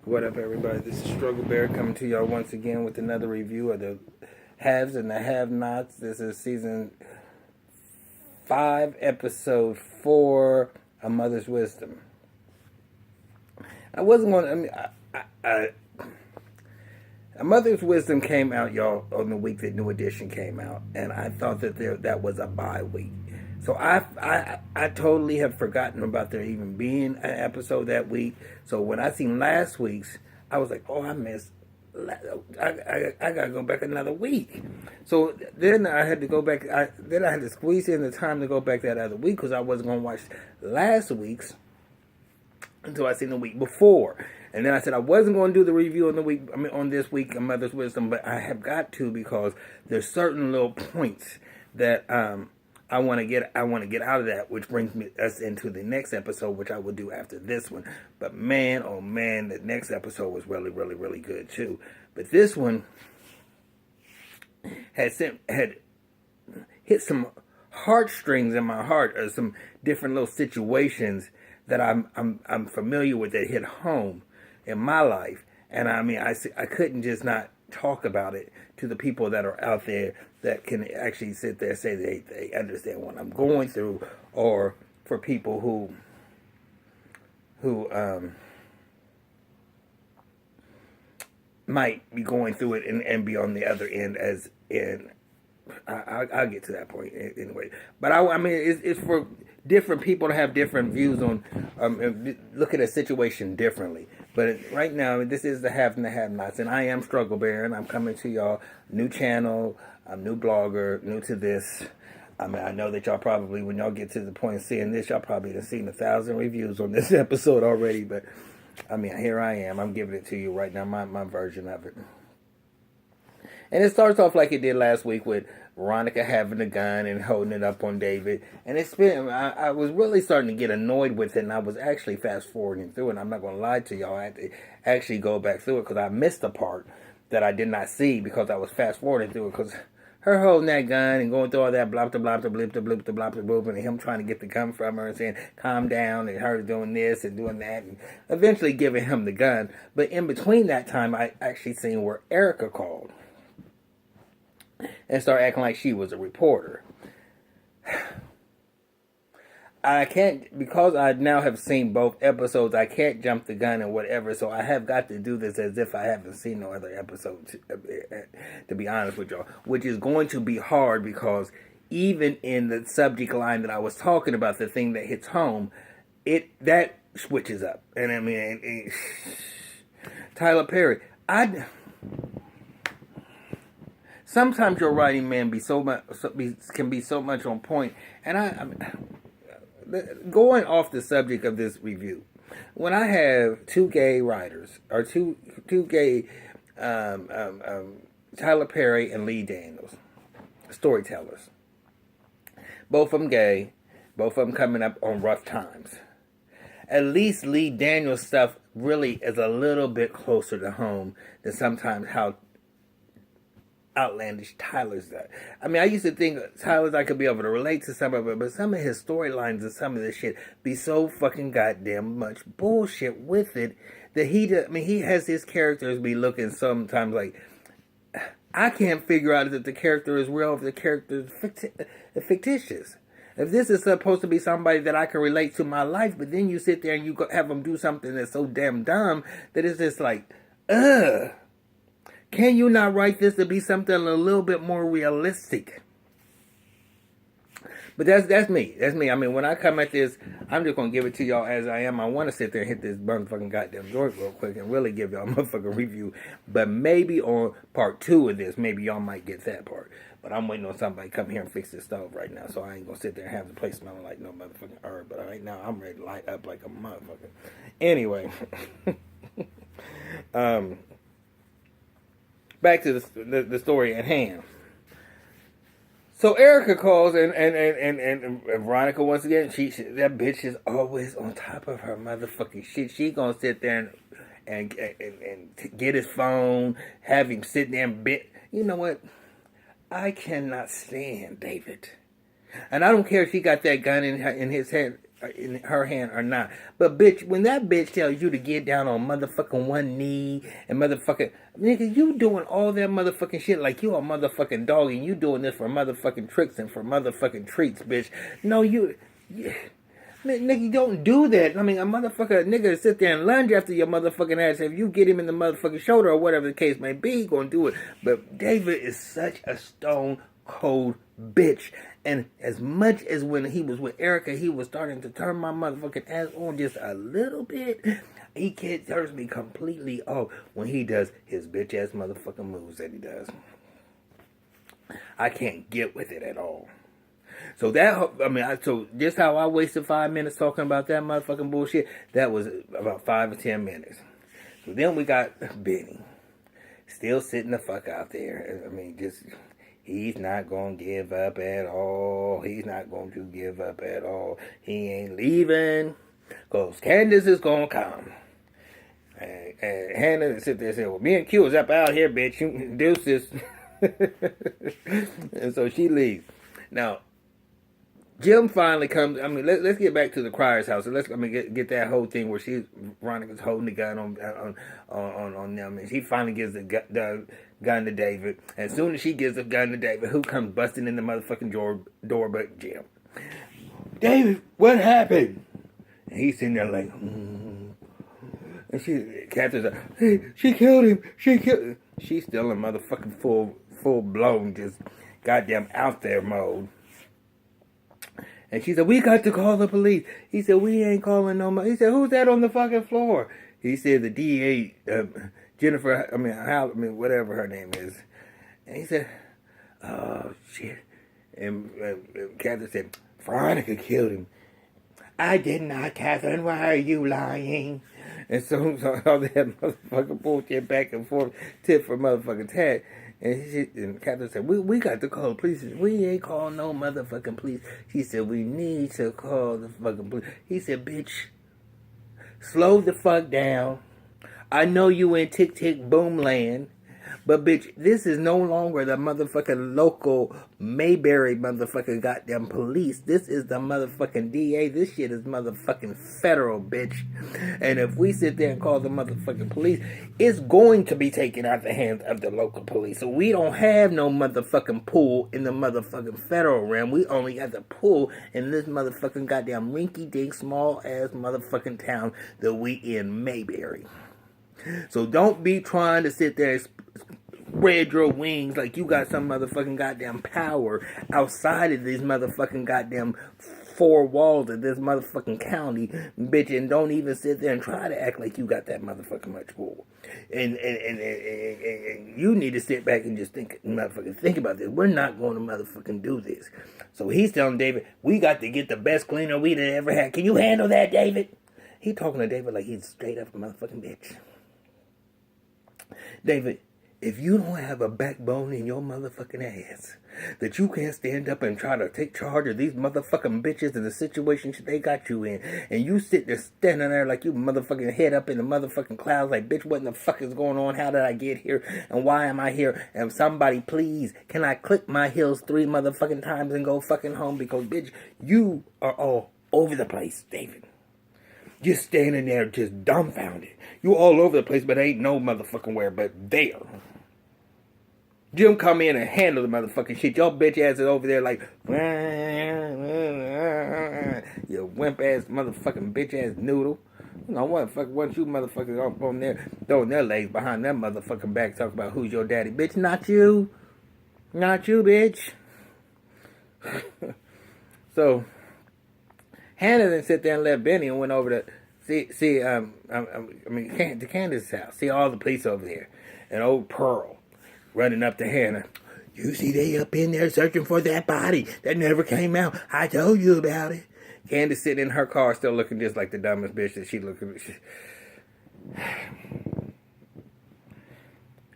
What up, everybody? This is Struggle Bear coming to y'all once again with another review of the Haves and the Have-Nots. This is season 5, episode 4, A Mother's Wisdom. I wasn't going to, A Mother's Wisdom came out, y'all, on the week that New Edition came out, and I thought that that was a bye week. So I totally have forgotten about there even being an episode that week. So when I seen last week's, I was like, oh, I missed. I gotta go back another week. So then I had to go back. Then I had to squeeze in the time to go back that other week because I wasn't gonna watch last week's until I seen the week before. And then I said I wasn't going to do the review on the week. On this week of Mother's Wisdom, but I have got to because there's certain little points that I want to get out of that, which brings us into the next episode, which I will do after this one. But man, oh man, the next episode was really, really, really good too. But this one had hit some heartstrings in my heart, or some different little situations that I'm familiar with that hit home in my life. And I mean, I couldn't just not talk about it to the people that are out there that can actually sit there and say they understand what I'm going through, or for people who might be going through it and be on the other end as in. I'll get to that point anyway. But I mean, it's for different people to have different views on, look at a situation differently. But right now, this is the Have and the Have-Nots, and I am Struggle Bear, and I'm coming to y'all, new channel, I'm new blogger, new to this. I mean, I know that y'all probably, when y'all get to the point of seeing this, y'all probably have seen 1,000 reviews on this episode already. But I mean, here I am. I'm giving it to you right now, my version of it. And it starts off like it did last week with Veronica having a gun and holding it up on David. And I was really starting to get annoyed with it, and I was actually fast forwarding through it. And I'm not going to lie to y'all. I had to actually go back through it because I missed the part that I did not see because I was fast forwarding through it. Because her holding that gun and going through all that blop to blop to blip to blip to blop to blip, and him trying to get the gun from her and saying, calm down, and her doing this and doing that, and eventually giving him the gun. But in between that time, I actually seen where Erica called and start acting like she was a reporter. I can't, because I now have seen both episodes, I can't jump the gun and whatever, so I have got to do this as if I haven't seen no other episode, to be honest with y'all, which is going to be hard because even in the subject line that I was talking about, the thing that hits home, that switches up. And I mean, Tyler Perry, sometimes your writing, man, can be so much on point. And I mean, going off the subject of this review, when I have two gay writers, or two gay Tyler Perry and Lee Daniels, storytellers, both of them gay, both of them coming up on rough times. At least Lee Daniels' stuff really is a little bit closer to home than sometimes how outlandish Tyler's that. I mean, I used to think Tyler's I could be able to relate to some of it, but some of his storylines and some of this shit be so fucking goddamn much bullshit with it that he has his characters be looking sometimes like I can't figure out if the character is real, if the character is fictitious. If this is supposed to be somebody that I can relate to my life, but then you sit there and you have them do something that's so damn dumb that it's just like, ugh. Can you not write this to be something a little bit more realistic? But that's me. That's me. I mean, when I come at this, I'm just going to give it to y'all as I am. I want to sit there and hit this motherfucking goddamn joint real quick and really give y'all a motherfucking review. But maybe on part 2 of this, maybe y'all might get that part. But I'm waiting on somebody to come here and fix this stove right now. So I ain't going to sit there and have the place smelling like no motherfucking herb. But right now, I'm ready to light up like a motherfucker. Anyway. Back to the story at hand. So Erica calls and Veronica once again. That bitch is always on top of her motherfucking shit. She gonna sit there and get his phone, have him sit there and bit. You know what? I cannot stand David, and I don't care if he got that gun in his head. in her hand or not. But bitch, when that bitch tells you to get down on motherfucking one knee and motherfucking nigga, you doing all that motherfucking shit like you a motherfucking dog and you doing this for motherfucking tricks and for motherfucking treats, bitch. No, nigga, you don't do that. I mean, a nigga sit there and lunge after your motherfucking ass. If you get him in the motherfucking shoulder or whatever the case may be, he gonna do it. But David is such a stone cold bitch. And as much as when he was with Erica, he was starting to turn my motherfucking ass on just a little bit, he turns me completely off when he does his bitch ass motherfucking moves that he does. I can't get with it at all. So so just how I wasted 5 minutes talking about that motherfucking bullshit, that was about 5 or 10 minutes. So then we got Benny, still sitting the fuck out there. I mean, he's not gonna give up at all. He's not going to give up at all. He ain't leaving, cause Candace is gonna come. And Hannah sit there and say, well, me and Q is up out here, bitch. You deuces. And so she leaves. Now, Jim finally comes. I mean, let's get back to the Cryer's house. So get that whole thing where Veronica's holding the gun on them, and she finally gives the gun to David. And as soon as she gives the gun to David, who comes busting in the motherfucking door but Jim? David, what happened? And he's sitting there like, And Catherine's like, hey, she killed him. She's still in motherfucking full blown, just goddamn out there mode. And she said, we got to call the police. He said, we ain't calling no more. He said, who's that on the fucking floor? He said, the DA, Jennifer, whatever her name is. And he said, oh, shit. And Catherine said, Veronica killed him. I did not, Catherine. Why are you lying? And so all that motherfucking bullshit back and forth, tit for motherfucking tat. And Catherine said, we got to call the police. We ain't calling no motherfucking police. She said, we need to call the fucking police. He said, bitch, slow the fuck down. I know you in tick tick boom land. But bitch, this is no longer the motherfucking local Mayberry motherfucking goddamn police. This is the motherfucking DA. This shit is motherfucking federal, bitch. And if we sit there and call the motherfucking police, it's going to be taken out the hands of the local police. So we don't have no motherfucking pull in the motherfucking federal realm. We only got the pull in this motherfucking goddamn rinky-dink small ass motherfucking town that we in Mayberry. So don't be trying to sit there and spread your wings like you got some motherfucking goddamn power outside of these motherfucking goddamn four walls of this motherfucking county, bitch, and don't even sit there and try to act like you got that motherfucking much pull. And you need to sit back and just think about this. We're not going to motherfucking do this. So he's telling David, we got to get the best cleaner we'd ever had. Can you handle that, David? He talking to David like he's straight up a motherfucking bitch. David, if you don't have a backbone in your motherfucking ass, that you can't stand up and try to take charge of these motherfucking bitches and the situation they got you in, and you sit there standing there like you motherfucking head up in the motherfucking clouds like, bitch, what in the fuck is going on? How did I get here? And why am I here? And somebody, please, can I click my heels 3 motherfucking times and go fucking home? Because, bitch, you are all over the place, David. Just standing there just dumbfounded. You all over the place, but ain't no motherfucking where but there. Jim come in and handle the motherfucking shit. Your bitch ass is over there like, you wimp ass motherfucking bitch ass noodle. You know what? Fuck, once you motherfuckers up on there throwing their legs behind their motherfucking back, talking about who's your daddy, bitch. Not you, bitch. So Hannah then sit there and left Benny and went over to to Candace's house. See all the police over there, and old Pearl running up to Hannah. You see they up in there searching for that body that never came out. I told you about it. Candace sitting in her car still looking just like the dumbest bitch that she looking.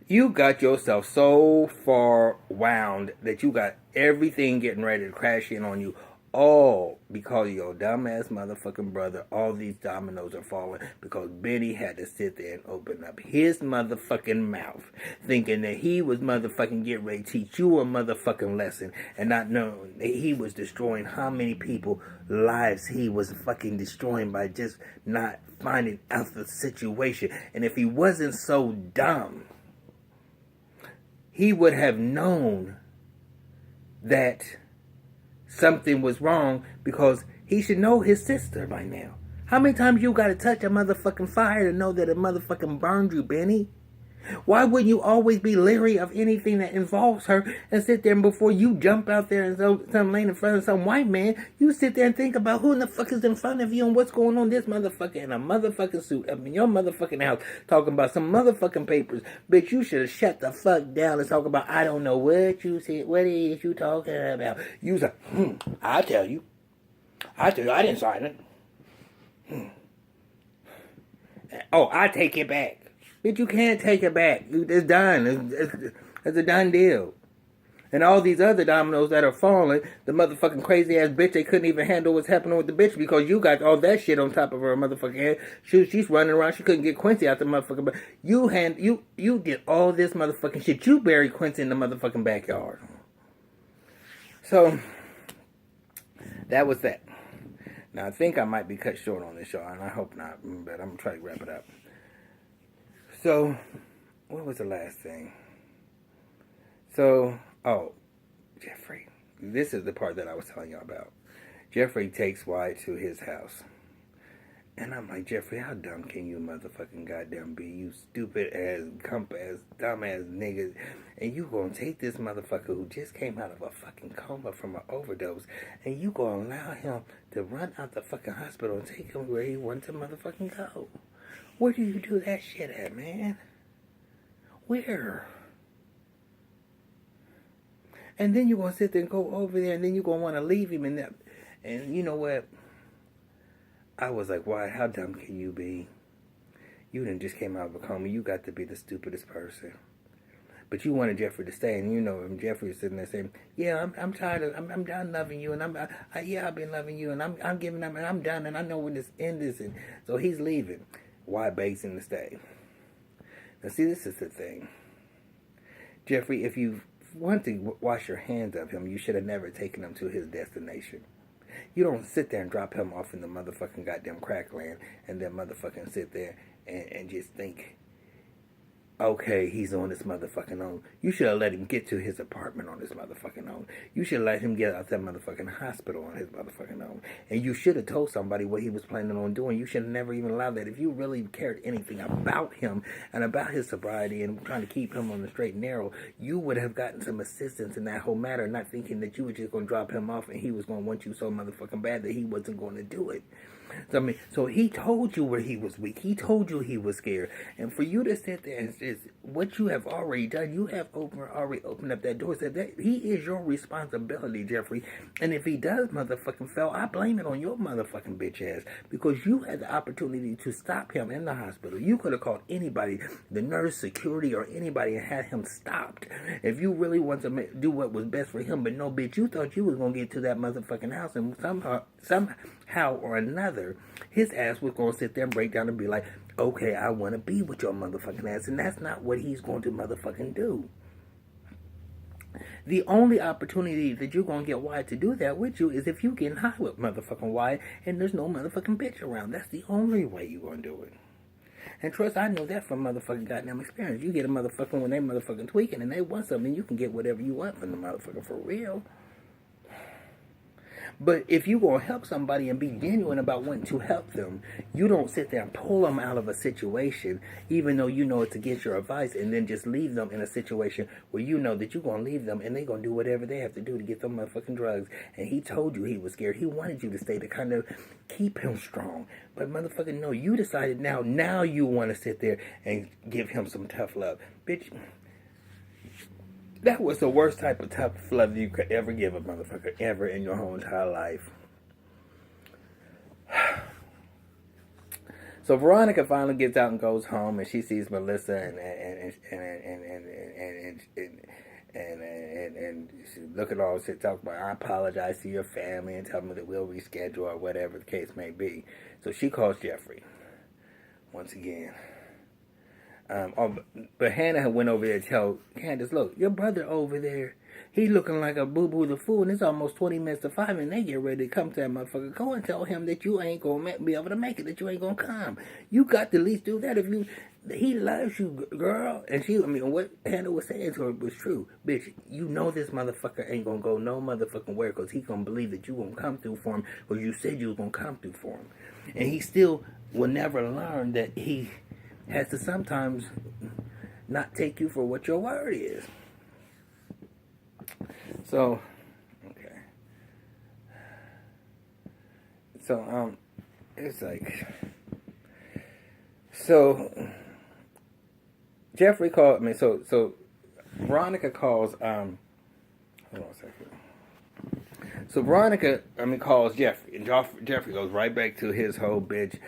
You got yourself so far wound that you got everything getting ready to crash in on you all because of your dumbass motherfucking brother. All these dominoes are falling because Benny had to sit there and open up his motherfucking mouth, thinking that he was motherfucking getting ready to teach you a motherfucking lesson, and not knowing that he was destroying how many people lives he was fucking destroying by just not finding out the situation. And if he wasn't so dumb, he would have known that something was wrong, because he should know his sister by now. How many times you gotta touch a motherfucking fire to know that it motherfucking burned you, Benny? Why wouldn't you always be leery of anything that involves her and sit there and before you jump out there and some lane in front of some white man, you sit there and think about who in the fuck is in front of you and what's going on this motherfucker in a motherfucking suit up in your motherfucking house talking about some motherfucking papers. Bitch, you should have shut the fuck down and talk about, I don't know what you said, what is you talking about. You said, I'll tell you. I didn't sign it. Oh, I take it back. Bitch, you can't take it back. It's done. It's a done deal. And all these other dominoes that are falling, the motherfucking crazy ass bitch, they couldn't even handle what's happening with the bitch because you got all that shit on top of her motherfucking head. She's running around. She couldn't get Quincy out the motherfucking back. You did all this motherfucking shit. You buried Quincy in the motherfucking backyard. So, that was that. Now, I think I might be cut short on this show, and I hope not, but I'm going to try to wrap it up. So, what was the last thing? So, Jeffrey. This is the part that I was telling y'all about. Jeffrey takes Wyatt to his house. And I'm like, Jeffrey, how dumb can you motherfucking goddamn be? You stupid ass, ass, dumb ass niggas. And you gonna take this motherfucker who just came out of a fucking coma from an overdose, and you gonna allow him to run out the fucking hospital and take him where he wants to motherfucking go. Where do you do that shit at, man? Where? And then you're going to sit there and go over there, and then you're going to want to leave him in that. And you know what? I was like, why? How dumb can you be? You done just came out of a coma. You got to be the stupidest person. But you wanted Jeffrey to stay, and you know him. Jeffrey is sitting there saying, "Yeah, I'm tired of, I'm done loving you, and I've been loving you, and I'm giving up, and I'm done, and I know when this end is." And so he's leaving. Why begs him to stay? Now, see, this is the thing, Jeffrey. If you want to wash your hands of him, you should have never taken him to his destination. You don't sit there and drop him off in the motherfucking goddamn crackland, and then motherfucking sit there and just think, okay, he's on his motherfucking own. You should have let him get to his apartment on his motherfucking own. You should have let him get out that motherfucking hospital on his motherfucking own. And you should have told somebody what he was planning on doing. You should have never even allowed that. If you really cared anything about him and about his sobriety and trying to keep him on the straight and narrow, you would have gotten some assistance in that whole matter, not thinking that you were just going to drop him off and he was going to want you so motherfucking bad that he wasn't going to do it. So he told you where he was weak. He told you he was scared. And for you to sit there and just, what you have already done, you have already opened up that door. Said that he is your responsibility, Jeffrey. And if he does motherfucking fail, I blame it on your motherfucking bitch ass. Because you had the opportunity to stop him in the hospital. You could have called anybody, the nurse, security, or anybody, and had him stopped. If you really want to do what was best for him. But no, bitch, you thought you was going to get to that motherfucking house, and somehow or another, his ass was going to sit there and break down and be like, okay, I want to be with your motherfucking ass. And that's not what he's going to motherfucking do. The only opportunity that you're going to get Wyatt to do that with you is if you get high with motherfucking Wyatt and there's no motherfucking bitch around. That's the only way you're going to do it. And trust, I know that from motherfucking goddamn experience. You get a motherfucker when they motherfucking tweaking and they want something, you can get whatever you want from the motherfucker for real. But if you going to help somebody and be genuine about wanting to help them, you don't sit there and pull them out of a situation, even though you know it's against your advice, and then just leave them in a situation where you know that you're going to leave them and they're going to do whatever they have to do to get them motherfucking drugs. And he told you he was scared. He wanted you to stay to kind of keep him strong. But motherfucking no, you decided now you want to sit there and give him some tough love. Bitch, that was the worst type of tough love you could ever give a motherfucker, ever in your whole entire life. So Veronica finally gets out and goes home, and she sees Melissa, and she look at all shit, talk about, I apologize to your family and tell them that we'll reschedule or whatever the case may be. So she calls Jeffrey once again. But Hannah had went over there to tell Candace, look, your brother over there, he looking like a boo-boo the fool, and it's almost 20 minutes to 5, and they get ready to come to that motherfucker. Go and tell him that you ain't going to be able to make it, that you ain't going to come. You got to at least do that if you... He loves you, girl. And what Hannah was saying to her was true. Bitch, you know this motherfucker ain't going to go no motherfucking where, because he going to believe that you going to come through for him, because you said you was going to come through for him. And he still will never learn that he has to sometimes not take you for what your word is. So, okay. So, it's like... So... Jeffrey called me. So Veronica calls. Hold on a second. So Veronica, calls Jeffrey, and Jeffrey goes right back to his whole bitch.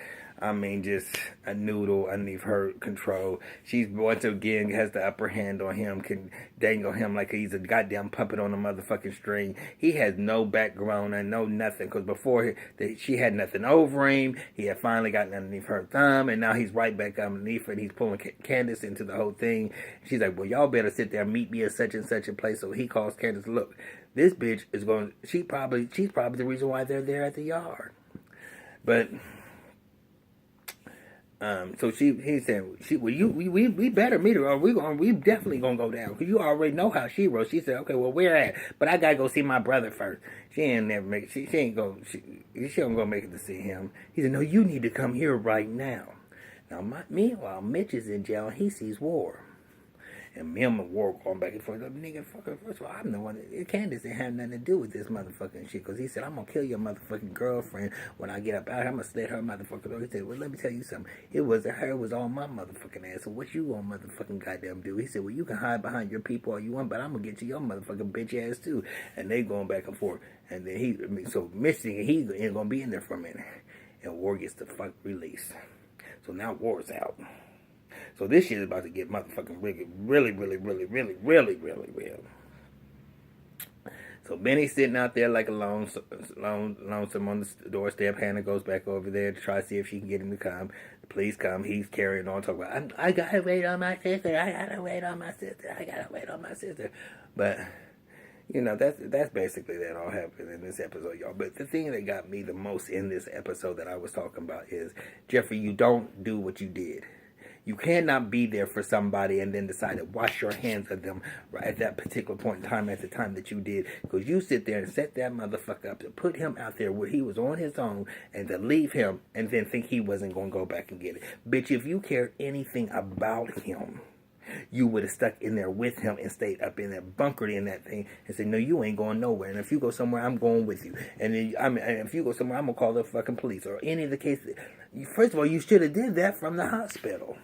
Just a noodle underneath her control. She once again has the upper hand on him, can dangle him like he's a goddamn puppet on a motherfucking string. He has no background and no nothing, because before she had nothing over him. He had finally gotten underneath her thumb, and now he's right back underneath her, and he's pulling Candace into the whole thing. She's like, well, y'all better sit there and meet me at such and such a place. So he calls Candace, look, this bitch is going, she's probably the reason why they're there at the yard. But... So he said, we better meet her, or we definitely gonna go down, because you already know how she rolls. She said, okay, well, where at? But I gotta go see my brother first. She ain't never make it. She ain't go. She don't go make it to see him. He said, no, you need to come here right now. Now, meanwhile, Mitch is in jail, and he sees War. And me and War going back and forth. Nigga, first of all, I'm the one. Candace didn't have nothing to do with this motherfucking shit. Because he said, I'm going to kill your motherfucking girlfriend when I get up out here. I'm going to slit her motherfucking door. He said, well, let me tell you something. It wasn't her. It was all my motherfucking ass. So what you going to motherfucking goddamn do? He said, well, you can hide behind your people all you want, but I'm going to get to your motherfucking bitch ass too. And they going back and forth. And then so Mitch thinking he ain't going to be in there for a minute. And War gets the fuck released. So now War's out. So this shit is about to get motherfucking really real. So Benny's sitting out there like a lonesome on the doorstep. Hannah goes back over there to try to see if she can get him to come. Please come. He's carrying on, talking about, I gotta wait on my sister. But that's basically that all happened in this episode, y'all. But the thing that got me the most in this episode that I was talking about is, Jeffrey, you don't do what you did. You cannot be there for somebody and then decide to wash your hands of them right at that particular point in time, at the time that you did. Because you sit there and set that motherfucker up to put him out there where he was on his own, and to leave him and then think he wasn't going to go back and get it. Bitch, if you cared anything about him, you would have stuck in there with him and stayed up in there, bunkered in that thing, and said, no, you ain't going nowhere. And if you go somewhere, I'm going with you. And then, if you go somewhere, I'm going to call the fucking police, or any of the cases. First of all, you should have did that from the hospital.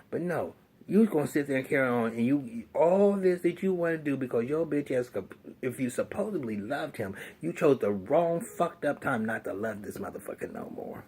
But no, you was going to sit there and carry on, and you all this that you want to do because your bitch ass, if you supposedly loved him, you chose the wrong fucked up time not to love this motherfucker no more.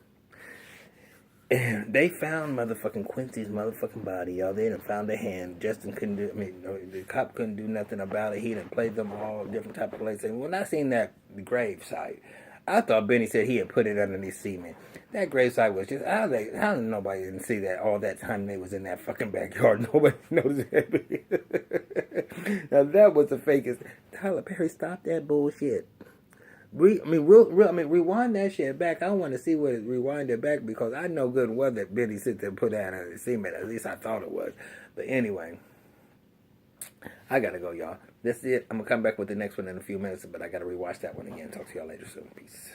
And they found motherfucking Quincy's motherfucking body, y'all. They done found the hand. Justin couldn't do, the cop couldn't do nothing about it. He done played them all different type of places. And when I seen that grave site, I thought Benny said he had put it underneath cement. That gravesite was just, how did nobody didn't see that all that time they was in that fucking backyard? Nobody noticed that. Now that was the fakest. Tyler Perry, stop that bullshit. Rewind that shit back. I want to see what it rewinded back, because I know good and well that Benny sit there and put that under the cement. At least I thought it was. But anyway, I gotta go, y'all. That's it. I'm gonna come back with the next one in a few minutes, but I gotta rewatch that one again. Talk to y'all later soon. Peace.